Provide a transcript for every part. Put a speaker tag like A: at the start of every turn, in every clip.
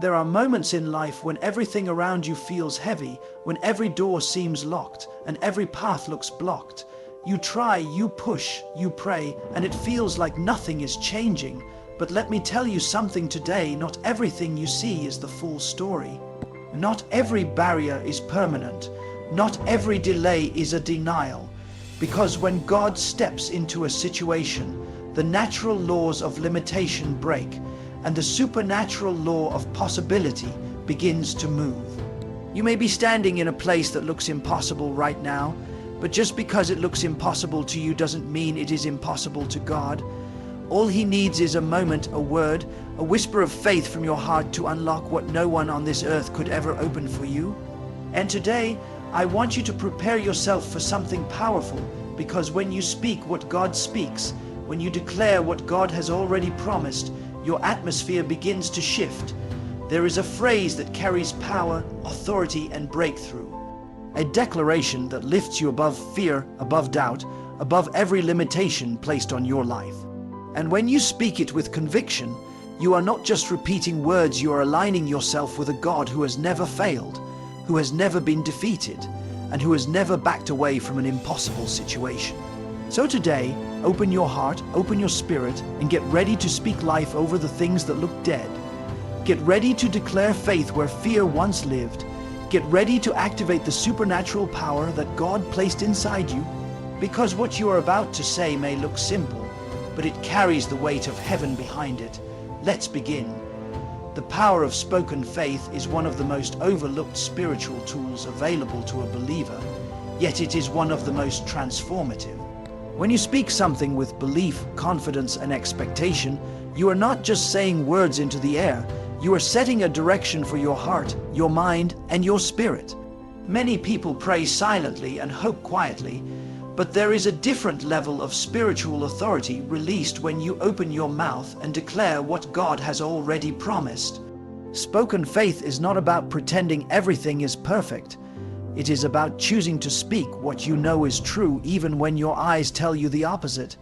A: There are moments in life when everything around you feels heavy, when every door seems locked and every path looks blocked. You try, you push, you pray, and it feels like nothing is changing. But let me tell you something today, not everything you see is the full story. Not every barrier is permanent. Not every delay is a denial. Because when God steps into a situation, the natural laws of limitation break, and the supernatural law of possibility begins to move. You may be standing in a place that looks impossible right now, but just because it looks impossible to you doesn't mean it is impossible to God. All He needs is a moment, a word, a whisper of faith from your heart to unlock what no one on this earth could ever open for you. And today, I want you to prepare yourself for something powerful, because when you speak what God speaks, when you declare what God has already promised, your atmosphere begins to shift. There is a phrase that carries power, authority, and breakthrough. A declaration that lifts you above fear, above doubt, above every limitation placed on your life. And when you speak it with conviction, you are not just repeating words, you are aligning yourself with a God who has never failed, who has never been defeated, and who has never backed away from an impossible situation. So today, open your heart, open your spirit, and get ready to speak life over the things that look dead. Get ready to declare faith where fear once lived. Get ready to activate the supernatural power that God placed inside you, because what you are about to say may look simple, but it carries the weight of heaven behind it. Let's begin. The power of spoken faith is one of the most overlooked spiritual tools available to a believer, yet it is one of the most transformative. When you speak something with belief, confidence, and expectation, you are not just saying words into the air, you are setting a direction for your heart, your mind, and your spirit. Many people pray silently and hope quietly, but there is a different level of spiritual authority released when you open your mouth and declare what God has already promised. Spoken faith is not about pretending everything is perfect. It is about choosing to speak what you know is true even when your eyes tell you the opposite.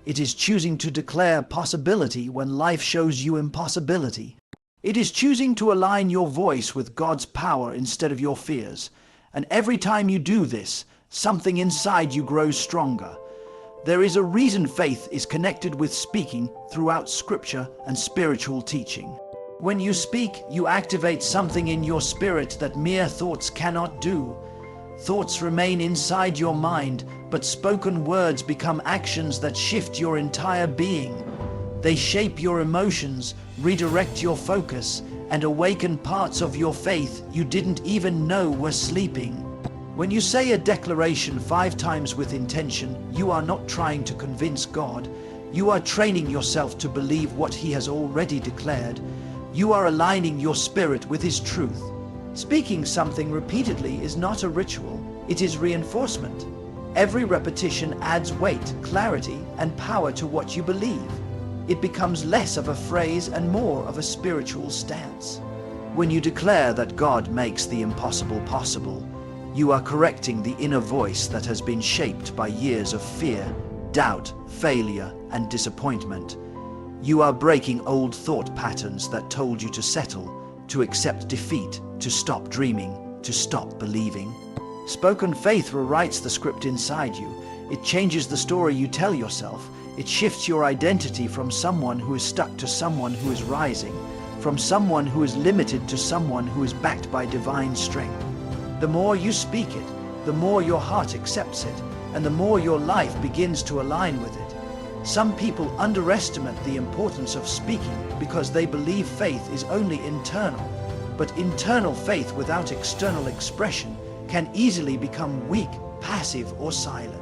A: It is choosing to declare possibility when life shows you impossibility. It is choosing to align your voice with God's power instead of your fears. And every time you do this, something inside you grows stronger. There is a reason faith is connected with speaking throughout Scripture and spiritual teaching. When you speak, you activate something in your spirit that mere thoughts cannot do. Thoughts remain inside your mind, but spoken words become actions that shift your entire being. They shape your emotions, redirect your focus, and awaken parts of your faith you didn't even know were sleeping. When you say a declaration 5 times with intention, you are not trying to convince God. You are training yourself to believe what He has already declared. You are aligning your spirit with His truth. Speaking something repeatedly is not a ritual, it is reinforcement. Every repetition adds weight, clarity, and power to what you believe. It becomes less of a phrase and more of a spiritual stance. When you declare that God makes the impossible possible, you are correcting the inner voice that has been shaped by years of fear, doubt, failure, and disappointment. You are breaking old thought patterns that told you to settle, to accept defeat, to stop dreaming, to stop believing. Spoken faith rewrites the script inside you. It changes the story you tell yourself. It shifts your identity from someone who is stuck to someone who is rising, from someone who is limited to someone who is backed by divine strength. The more you speak it, the more your heart accepts it, and the more your life begins to align with it. Some people underestimate the importance of speaking because they believe faith is only internal. But internal faith without external expression can easily become weak, passive, or silent.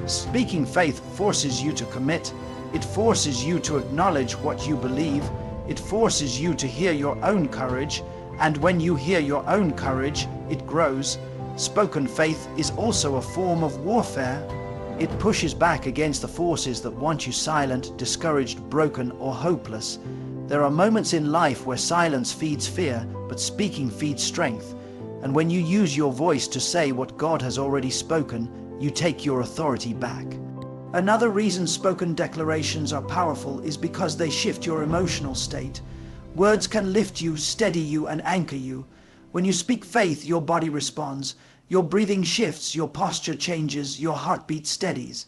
A: Speaking faith forces you to commit. It forces you to acknowledge what you believe. It forces you to hear your own courage. And when you hear your own courage, it grows. Spoken faith is also a form of warfare. It pushes back against the forces that want you silent, discouraged, broken, or hopeless. There are moments in life where silence feeds fear, but speaking feeds strength. And when you use your voice to say what God has already spoken, you take your authority back. Another reason spoken declarations are powerful is because they shift your emotional state. Words can lift you, steady you, and anchor you. When you speak faith, your body responds. Your breathing shifts, your posture changes, your heartbeat steadies.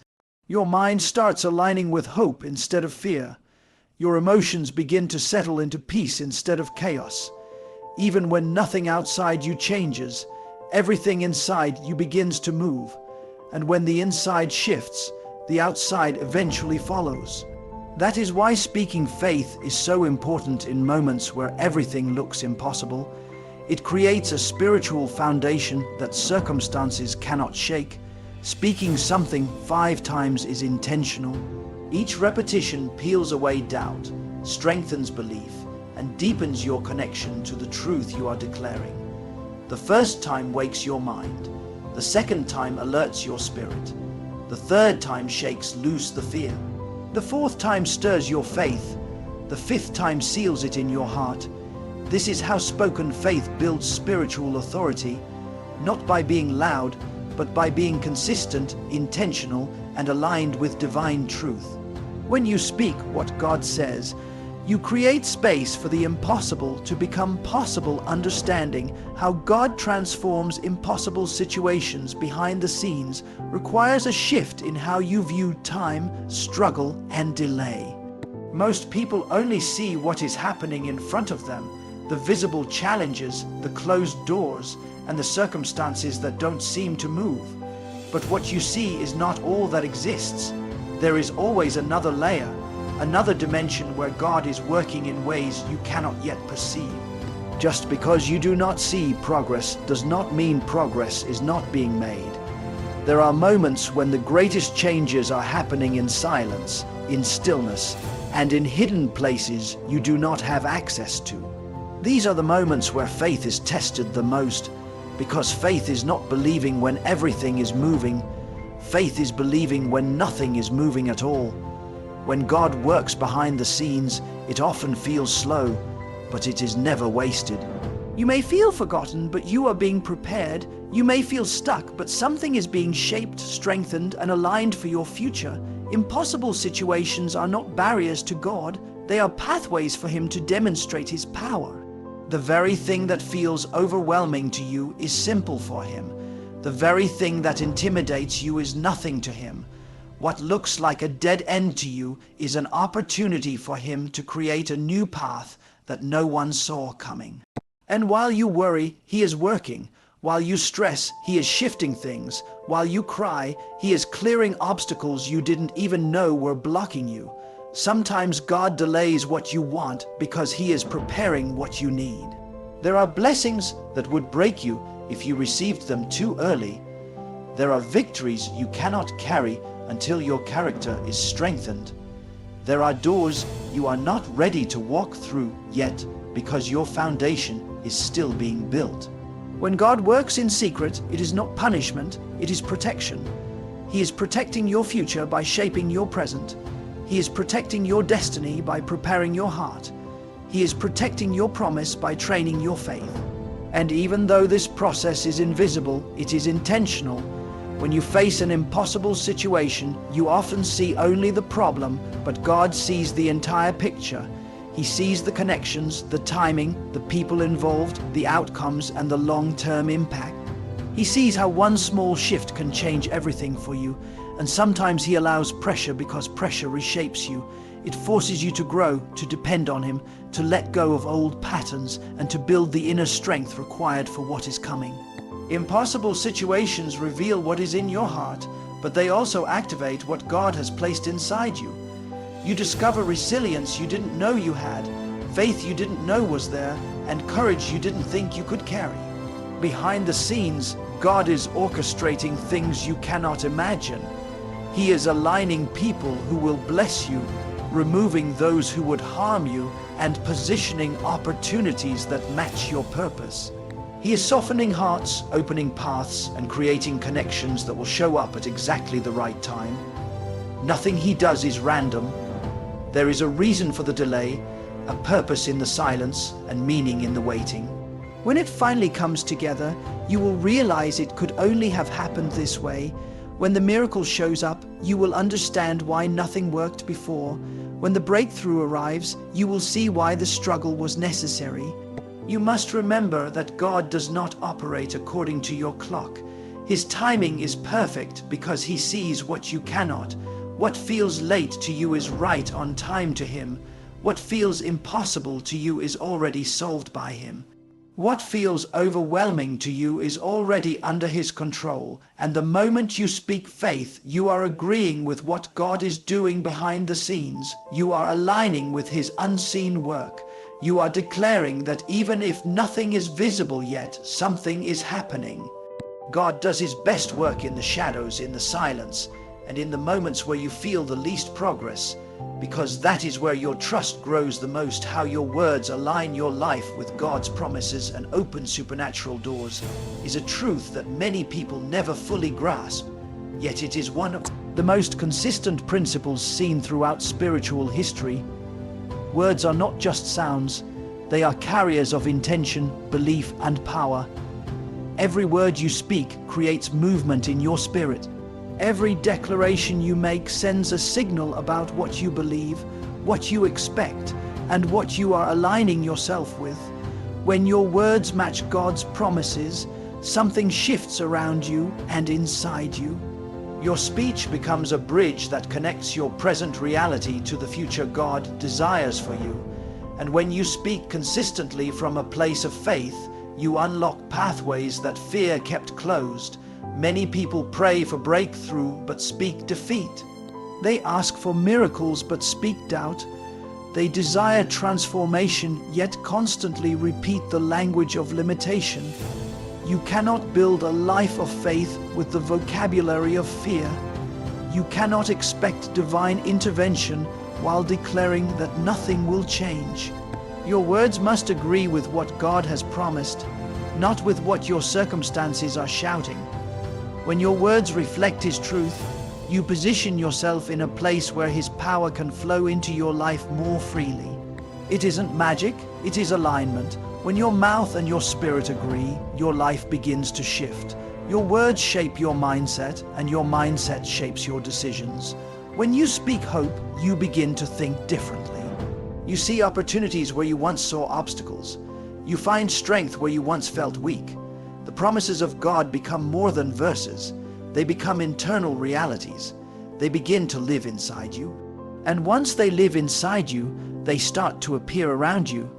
A: Your mind starts aligning with hope instead of fear. Your emotions begin to settle into peace instead of chaos. Even when nothing outside you changes, everything inside you begins to move. And when the inside shifts, the outside eventually follows. That is why speaking faith is so important in moments where everything looks impossible. It creates a spiritual foundation that circumstances cannot shake. Speaking something 5 times is intentional. Each repetition peels away doubt, strengthens belief, and deepens your connection to the truth you are declaring. The first time wakes your mind. The second time alerts your spirit. The third time shakes loose the fear. The fourth time stirs your faith. The fifth time seals it in your heart. This is how spoken faith builds spiritual authority, not by being loud, but by being consistent, intentional, and aligned with divine truth. When you speak what God says, you create space for the impossible to become possible. Understanding how God transforms impossible situations behind the scenes requires a shift in how you view time, struggle, and delay. Most people only see what is happening in front of them, the visible challenges, the closed doors, and the circumstances that don't seem to move. But what you see is not all that exists. There is always another layer, another dimension where God is working in ways you cannot yet perceive. Just because you do not see progress does not mean progress is not being made. There are moments when the greatest changes are happening in silence, in stillness, and in hidden places you do not have access to. These are the moments where faith is tested the most, because faith is not believing when everything is moving. Faith is believing when nothing is moving at all. When God works behind the scenes, it often feels slow, but it is never wasted. You may feel forgotten, but you are being prepared. You may feel stuck, but something is being shaped, strengthened, and aligned for your future. Impossible situations are not barriers to God. They are pathways for Him to demonstrate His power. The very thing that feels overwhelming to you is simple for Him. The very thing that intimidates you is nothing to Him. What looks like a dead end to you is an opportunity for Him to create a new path that no one saw coming. And while you worry, He is working. While you stress, He is shifting things. While you cry, He is clearing obstacles you didn't even know were blocking you. Sometimes God delays what you want because He is preparing what you need. There are blessings that would break you if you received them too early. There are victories you cannot carry until your character is strengthened. There are doors you are not ready to walk through yet because your foundation is still being built. When God works in secret, it is not punishment, it is protection. He is protecting your future by shaping your present. He is protecting your destiny by preparing your heart. He is protecting your promise by training your faith. And even though this process is invisible, it is intentional. When you face an impossible situation, you often see only the problem, but God sees the entire picture. He sees the connections, the timing, the people involved, the outcomes, and the long-term impact. He sees how one small shift can change everything for you, and sometimes He allows pressure because pressure reshapes you. It forces you to grow, to depend on Him, to let go of old patterns, and to build the inner strength required for what is coming. Impossible situations reveal what is in your heart, but they also activate what God has placed inside you. You discover resilience you didn't know you had, faith you didn't know was there, and courage you didn't think you could carry. Behind the scenes, God is orchestrating things you cannot imagine. He is aligning people who will bless you, removing those who would harm you, and positioning opportunities that match your purpose. He is softening hearts, opening paths, and creating connections that will show up at exactly the right time. Nothing He does is random. There is a reason for the delay, a purpose in the silence, and meaning in the waiting. When it finally comes together, you will realize it could only have happened this way. When the miracle shows up, you will understand why nothing worked before. When the breakthrough arrives, you will see why the struggle was necessary. You must remember that God does not operate according to your clock. His timing is perfect because He sees what you cannot. What feels late to you is right on time to Him. What feels impossible to you is already solved by Him. What feels overwhelming to you is already under His control, and the moment you speak faith, you are agreeing with what God is doing behind the scenes. You are aligning with His unseen work. You are declaring that even if nothing is visible yet, something is happening. God does His best work in the shadows, in the silence, and in the moments where you feel the least progress, because that is where your trust grows the most. How your words align your life with God's promises and open supernatural doors is a truth that many people never fully grasp, yet it is one of the most consistent principles seen throughout spiritual history. Words are not just sounds, they are carriers of intention, belief, and power. Every word you speak creates movement in your spirit. Every declaration you make sends a signal about what you believe, what you expect, and what you are aligning yourself with. When your words match God's promises, something shifts around you and inside you. Your speech becomes a bridge that connects your present reality to the future God desires for you. And when you speak consistently from a place of faith, you unlock pathways that fear kept closed. Many people pray for breakthrough but speak defeat. They ask for miracles but speak doubt. They desire transformation yet constantly repeat the language of limitation. You cannot build a life of faith with the vocabulary of fear. You cannot expect divine intervention while declaring that nothing will change. Your words must agree with what God has promised, not with what your circumstances are shouting. When your words reflect His truth, you position yourself in a place where His power can flow into your life more freely. It isn't magic, it is alignment. When your mouth and your spirit agree, your life begins to shift. Your words shape your mindset, and your mindset shapes your decisions. When you speak hope, you begin to think differently. You see opportunities where you once saw obstacles. You find strength where you once felt weak. The promises of God become more than verses. They become internal realities. They begin to live inside you. And once they live inside you, they start to appear around you.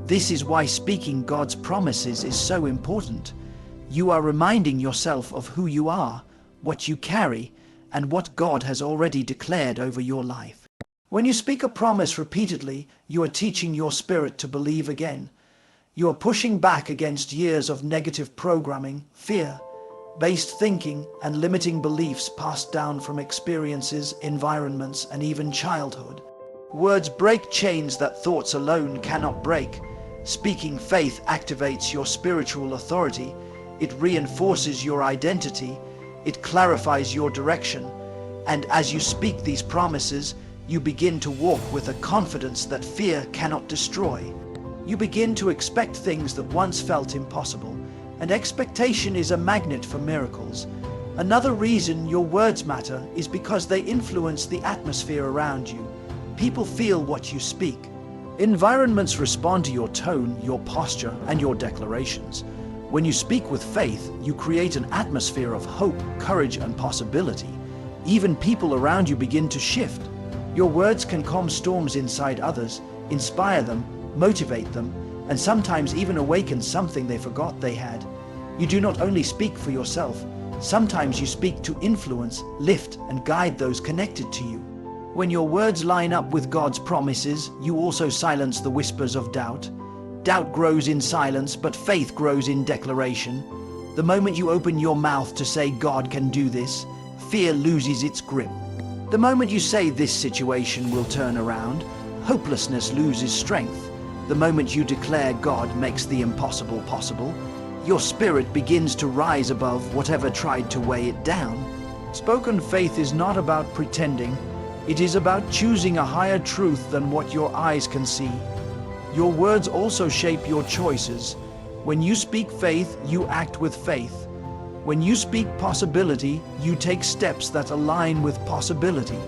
A: This is why speaking God's promises is so important. You are reminding yourself of who you are, what you carry, and what God has already declared over your life. When you speak a promise repeatedly, you are teaching your spirit to believe again. You are pushing back against years of negative programming, fear-based thinking, and limiting beliefs passed down from experiences, environments, and even childhood. Words break chains that thoughts alone cannot break. Speaking faith activates your spiritual authority. It reinforces your identity. It clarifies your direction. And as you speak these promises, you begin to walk with a confidence that fear cannot destroy. You begin to expect things that once felt impossible, and expectation is a magnet for miracles. Another reason your words matter is because they influence the atmosphere around you. People feel what you speak. Environments respond to your tone, your posture, and your declarations. When you speak with faith, you create an atmosphere of hope, courage, and possibility. Even people around you begin to shift. Your words can calm storms inside others, inspire them, motivate them, and sometimes even awaken something they forgot they had. You do not only speak for yourself, sometimes you speak to influence, lift, and guide those connected to you. When your words line up with God's promises, you also silence the whispers of doubt. Doubt grows in silence, but faith grows in declaration. The moment you open your mouth to say God can do this, fear loses its grip. The moment you say this situation will turn around, hopelessness loses strength. The moment you declare God makes the impossible possible, your spirit begins to rise above whatever tried to weigh it down. Spoken faith is not about pretending. It is about choosing a higher truth than what your eyes can see. Your words also shape your choices. When you speak faith, you act with faith. When you speak possibility, you take steps that align with possibility.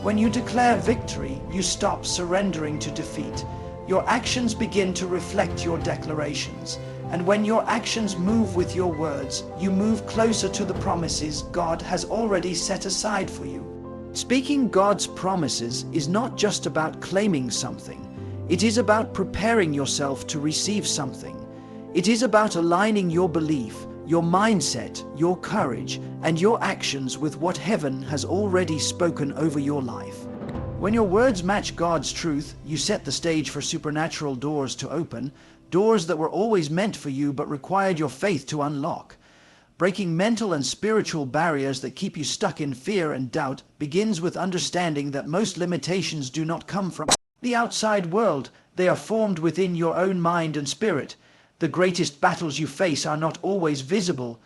A: When you declare victory, you stop surrendering to defeat. Your actions begin to reflect your declarations. And when your actions move with your words, you move closer to the promises God has already set aside for you. Speaking God's promises is not just about claiming something. It is about preparing yourself to receive something. It is about aligning your belief, your mindset, your courage, and your actions with what heaven has already spoken over your life. When your words match God's truth, you set the stage for supernatural doors to open, doors that were always meant for you but required your faith to unlock. Breaking mental and spiritual barriers that keep you stuck in fear and doubt begins with understanding that most limitations do not come from the outside world. They are formed within your own mind and spirit. The greatest battles you face are not always visible.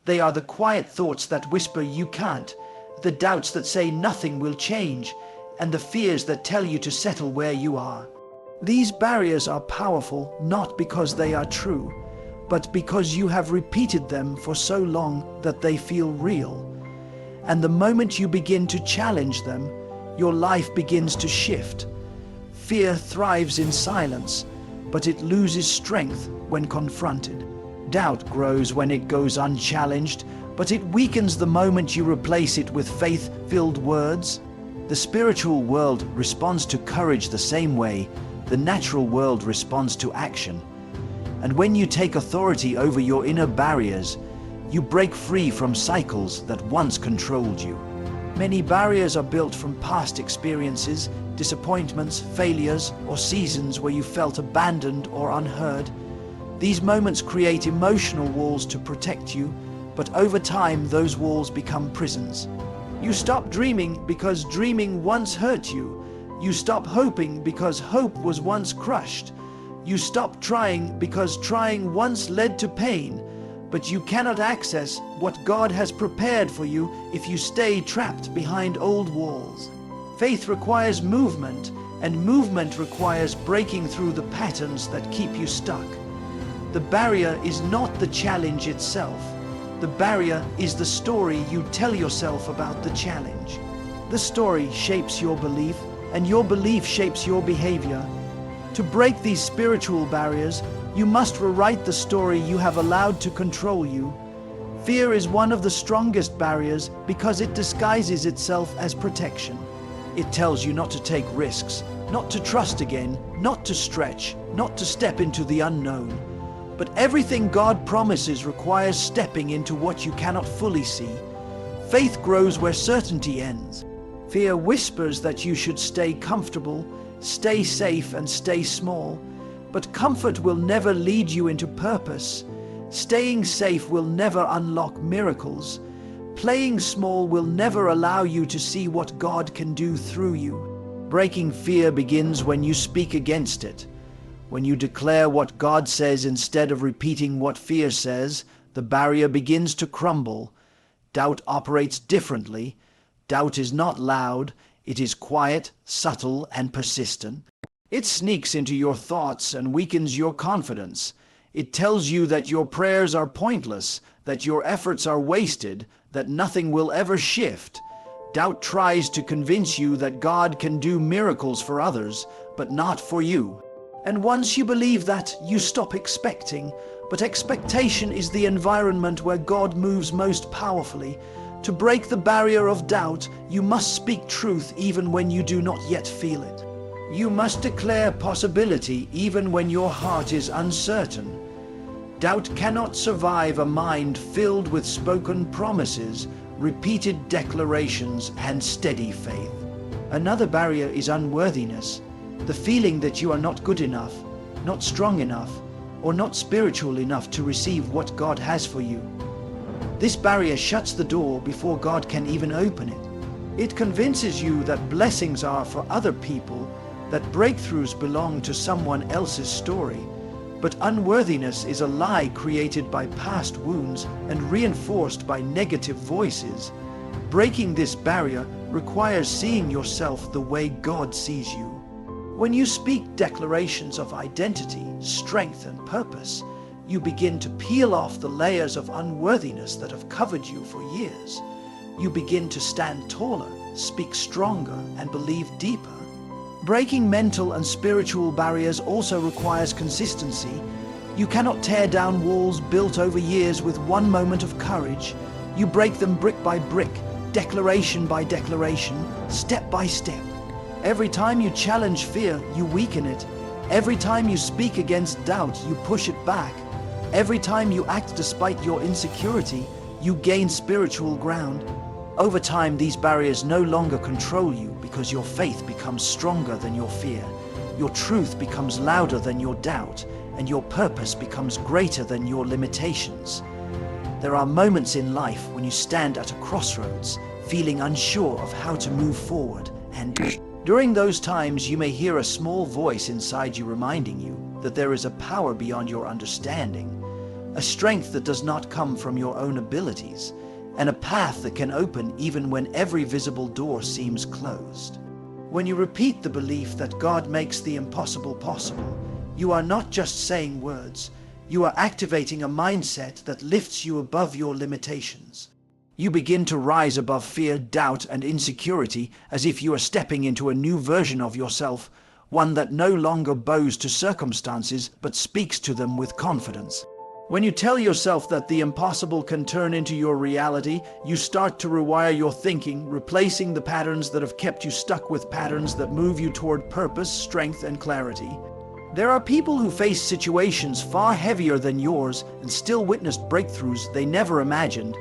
A: They are the quiet thoughts that whisper you can't, the doubts that say nothing will change, and the fears that tell you to settle where you are. These barriers are powerful not because they are true, but because you have repeated them for so long that they feel real. And the moment you begin to challenge them, your life begins to shift. Fear thrives in silence, but it loses strength when confronted. Doubt grows when it goes unchallenged, but it weakens the moment you replace it with faith-filled words. The spiritual world responds to courage the same way the natural world responds to action. And when you take authority over your inner barriers, you break free from cycles that once controlled you. Many barriers are built from past experiences, disappointments, failures, or seasons where you felt abandoned or unheard. These moments create emotional walls to protect you, but over time those walls become prisons. You stop dreaming because dreaming once hurt you. You stop hoping because hope was once crushed. You stop trying because trying once led to pain. But you cannot access what God has prepared for you if you stay trapped behind old walls. Faith requires movement, and movement requires breaking through the patterns that keep you stuck. The barrier is not the challenge itself. The barrier is the story you tell yourself about the challenge. The story shapes your belief, and your belief shapes your behavior. To break these spiritual barriers, you must rewrite the story you have allowed to control you. Fear is one of the strongest barriers because it disguises itself as protection. It tells you not to take risks, not to trust again, not to stretch, not to step into the unknown. But everything God promises requires stepping into what you cannot fully see. Faith grows where certainty ends. Fear whispers that you should stay comfortable, stay safe, and stay small. But comfort will never lead you into purpose. Staying safe will never unlock miracles. Playing small will never allow you to see what God can do through you. Breaking fear begins when you speak against it. When you declare what God says instead of repeating what fear says, the barrier begins to crumble. Doubt operates differently. Doubt is not loud. It is quiet, subtle, and persistent. It sneaks into your thoughts and weakens your confidence. It tells you that your prayers are pointless, that your efforts are wasted, that nothing will ever shift. Doubt tries to convince you that God can do miracles for others, but not for you. And once you believe that, you stop expecting. But expectation is the environment where God moves most powerfully. To break the barrier of doubt, you must speak truth even when you do not yet feel it. You must declare possibility even when your heart is uncertain. Doubt cannot survive a mind filled with spoken promises, repeated declarations, and steady faith. Another barrier is unworthiness, the feeling that you are not good enough, not strong enough, or not spiritual enough to receive what God has for you. This barrier shuts the door before God can even open it. It convinces you that blessings are for other people, that breakthroughs belong to someone else's story. But unworthiness is a lie created by past wounds and reinforced by negative voices. Breaking this barrier requires seeing yourself the way God sees you. When you speak declarations of identity, strength, and purpose, you begin to peel off the layers of unworthiness that have covered you for years. You begin to stand taller, speak stronger, and believe deeper. Breaking mental and spiritual barriers also requires consistency. You cannot tear down walls built over years with one moment of courage. You break them brick by brick, declaration by declaration, step by step. Every time you challenge fear, you weaken it. Every time you speak against doubt, you push it back. Every time you act despite your insecurity, you gain spiritual ground. Over time, these barriers no longer control you because your faith becomes stronger than your fear. Your truth becomes louder than your doubt, and your purpose becomes greater than your limitations. There are moments in life when you stand at a crossroads, feeling unsure of how to move forward, and during those times you may hear a small voice inside you reminding you that there is a power beyond your understanding, a strength that does not come from your own abilities, and a path that can open even when every visible door seems closed. When you repeat the belief that God makes the impossible possible, you are not just saying words, you are activating a mindset that lifts you above your limitations. You begin to rise above fear, doubt, and insecurity as if you are stepping into a new version of yourself, one that no longer bows to circumstances but speaks to them with confidence. When you tell yourself that the impossible can turn into your reality, you start to rewire your thinking, replacing the patterns that have kept you stuck with patterns that move you toward purpose, strength, and clarity. There are people who face situations far heavier than yours and still witnessed breakthroughs they never imagined,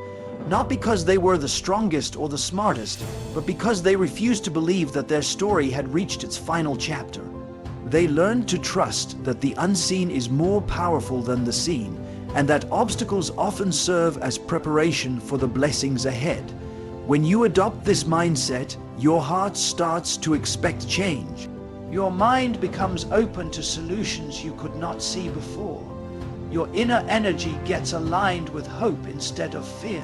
A: not because they were the strongest or the smartest, but because they refused to believe that their story had reached its final chapter. They learned to trust that the unseen is more powerful than the seen, and that obstacles often serve as preparation for the blessings ahead. When you adopt this mindset, your heart starts to expect change. Your mind becomes open to solutions you could not see before. Your inner energy gets aligned with hope instead of fear.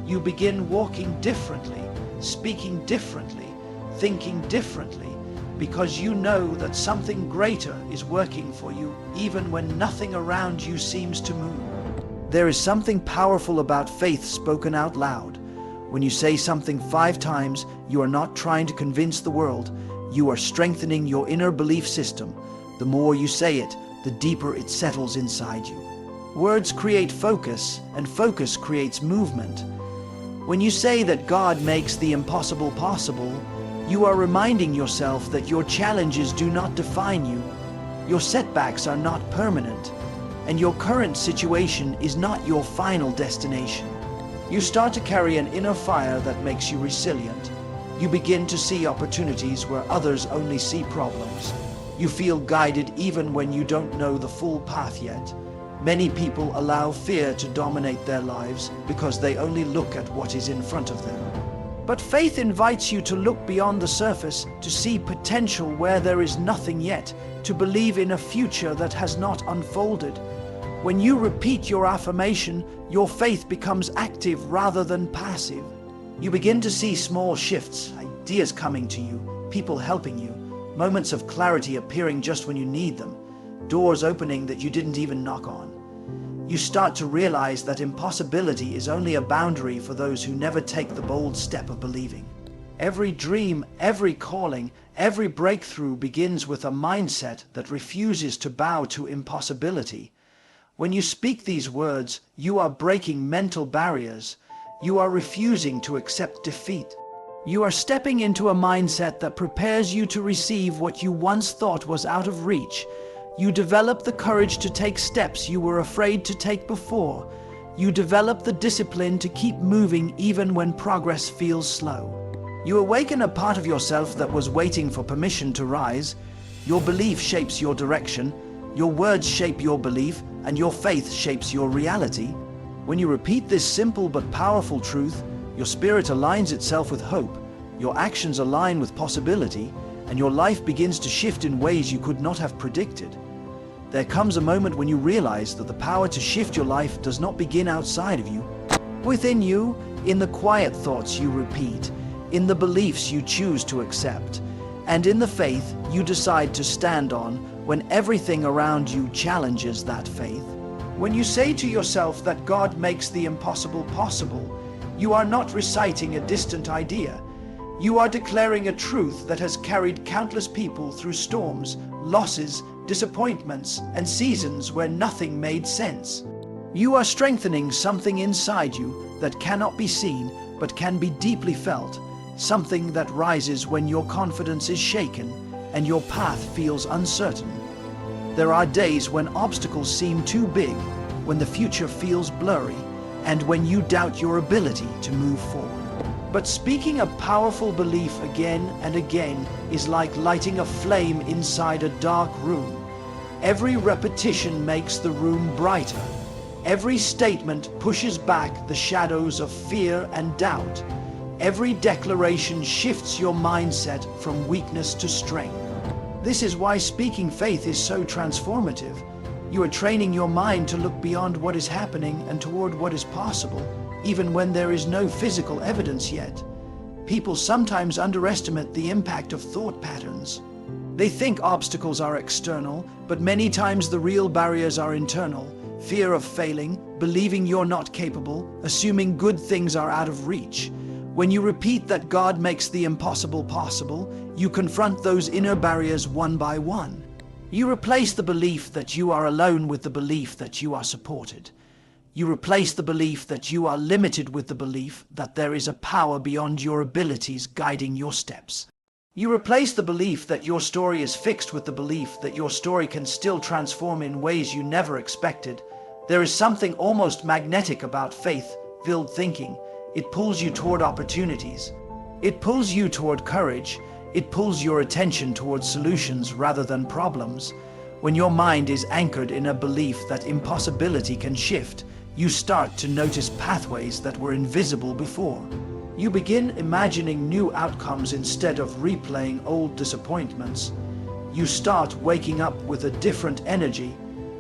A: You begin walking differently, speaking differently, thinking differently, because you know that something greater is working for you even when nothing around you seems to move. There is something powerful about faith spoken out loud. When you say something 5 times, you are not trying to convince the world. You are strengthening your inner belief system. The more you say it, the deeper it settles inside you. Words create focus, and focus creates movement. When you say that God makes the impossible possible, you are reminding yourself that your challenges do not define you. Your setbacks are not permanent, and your current situation is not your final destination. You start to carry an inner fire that makes you resilient. You begin to see opportunities where others only see problems. You feel guided even when you don't know the full path yet. Many people allow fear to dominate their lives because they only look at what is in front of them. But faith invites you to look beyond the surface, to see potential where there is nothing yet, to believe in a future that has not unfolded. When you repeat your affirmation, your faith becomes active rather than passive. You begin to see small shifts, ideas coming to you, people helping you, moments of clarity appearing just when you need them, doors opening that you didn't even knock on. You start to realize that impossibility is only a boundary for those who never take the bold step of believing. Every dream, every calling, every breakthrough begins with a mindset that refuses to bow to impossibility. When you speak these words, you are breaking mental barriers. You are refusing to accept defeat. You are stepping into a mindset that prepares you to receive what you once thought was out of reach. You develop the courage to take steps you were afraid to take before. You develop the discipline to keep moving even when progress feels slow. You awaken a part of yourself that was waiting for permission to rise. Your belief shapes your direction. Your words shape your belief, and your faith shapes your reality. When you repeat this simple but powerful truth, your spirit aligns itself with hope, your actions align with possibility, and your life begins to shift in ways you could not have predicted. There comes a moment when you realize that the power to shift your life does not begin outside of you. Within you, in the quiet thoughts you repeat, in the beliefs you choose to accept, and in the faith you decide to stand on when everything around you challenges that faith. When you say to yourself that God makes the impossible possible, you are not reciting a distant idea. You are declaring a truth that has carried countless people through storms, losses, disappointments, and seasons where nothing made sense. You are strengthening something inside you that cannot be seen but can be deeply felt, something that rises when your confidence is shaken and your path feels uncertain. There are days when obstacles seem too big, when the future feels blurry, and when you doubt your ability to move forward. But speaking a powerful belief again and again is like lighting a flame inside a dark room. Every repetition makes the room brighter. Every statement pushes back the shadows of fear and doubt. Every declaration shifts your mindset from weakness to strength. This is why speaking faith is so transformative. You are training your mind to look beyond what is happening and toward what is possible, even when there is no physical evidence yet. People sometimes underestimate the impact of thought patterns. They think obstacles are external, but many times the real barriers are internal. Fear of failing, believing you're not capable, assuming good things are out of reach. When you repeat that God makes the impossible possible, you confront those inner barriers one by one. You replace the belief that you are alone with the belief that you are supported. You replace the belief that you are limited with the belief that there is a power beyond your abilities guiding your steps. You replace the belief that your story is fixed with the belief that your story can still transform in ways you never expected. There is something almost magnetic about faith-filled thinking. It pulls you toward opportunities. It pulls you toward courage. It pulls your attention towards solutions rather than problems. When your mind is anchored in a belief that impossibility can shift, you start to notice pathways that were invisible before. You begin imagining new outcomes instead of replaying old disappointments. You start waking up with a different energy,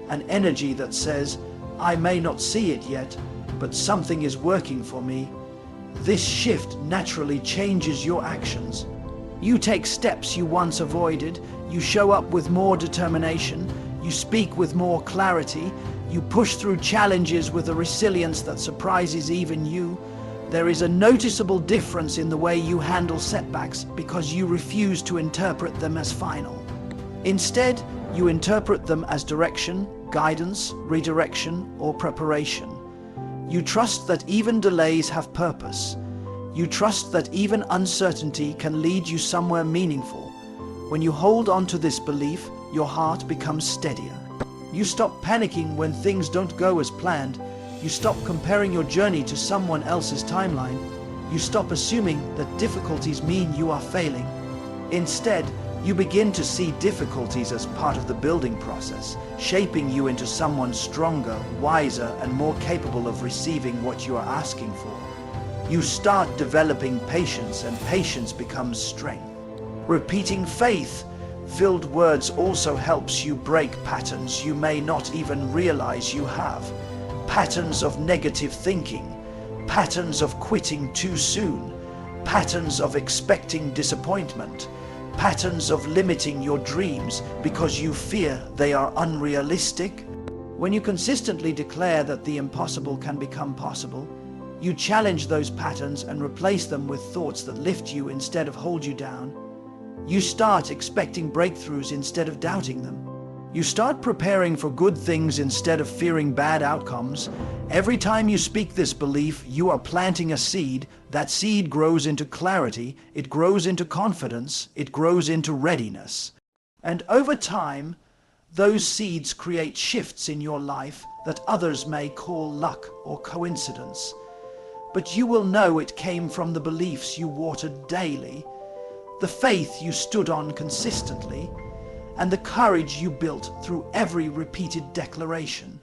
A: an energy that says, I may not see it yet, but something is working for me. This shift naturally changes your actions. You take steps you once avoided, you show up with more determination, you speak with more clarity, you push through challenges with a resilience that surprises even you. There is a noticeable difference in the way you handle setbacks because you refuse to interpret them as final. Instead, you interpret them as direction, guidance, redirection, or preparation. You trust that even delays have purpose. You trust that even uncertainty can lead you somewhere meaningful. When you hold on to this belief, your heart becomes steadier. You stop panicking when things don't go as planned. You stop comparing your journey to someone else's timeline. You stop assuming that difficulties mean you are failing. Instead, you begin to see difficulties as part of the building process, shaping you into someone stronger, wiser, and more capable of receiving what you are asking for. You start developing patience, and patience becomes strength. Repeating faith-filled words also helps you break patterns you may not even realize you have. Patterns of negative thinking, patterns of quitting too soon, patterns of expecting disappointment, patterns of limiting your dreams because you fear they are unrealistic. When you consistently declare that the impossible can become possible, you challenge those patterns and replace them with thoughts that lift you instead of hold you down. You start expecting breakthroughs instead of doubting them. You start preparing for good things instead of fearing bad outcomes. Every time you speak this belief, you are planting a seed. That seed grows into clarity, it grows into confidence, it grows into readiness. And over time, those seeds create shifts in your life that others may call luck or coincidence. But you will know it came from the beliefs you watered daily, the faith you stood on consistently, and the courage you built through every repeated declaration.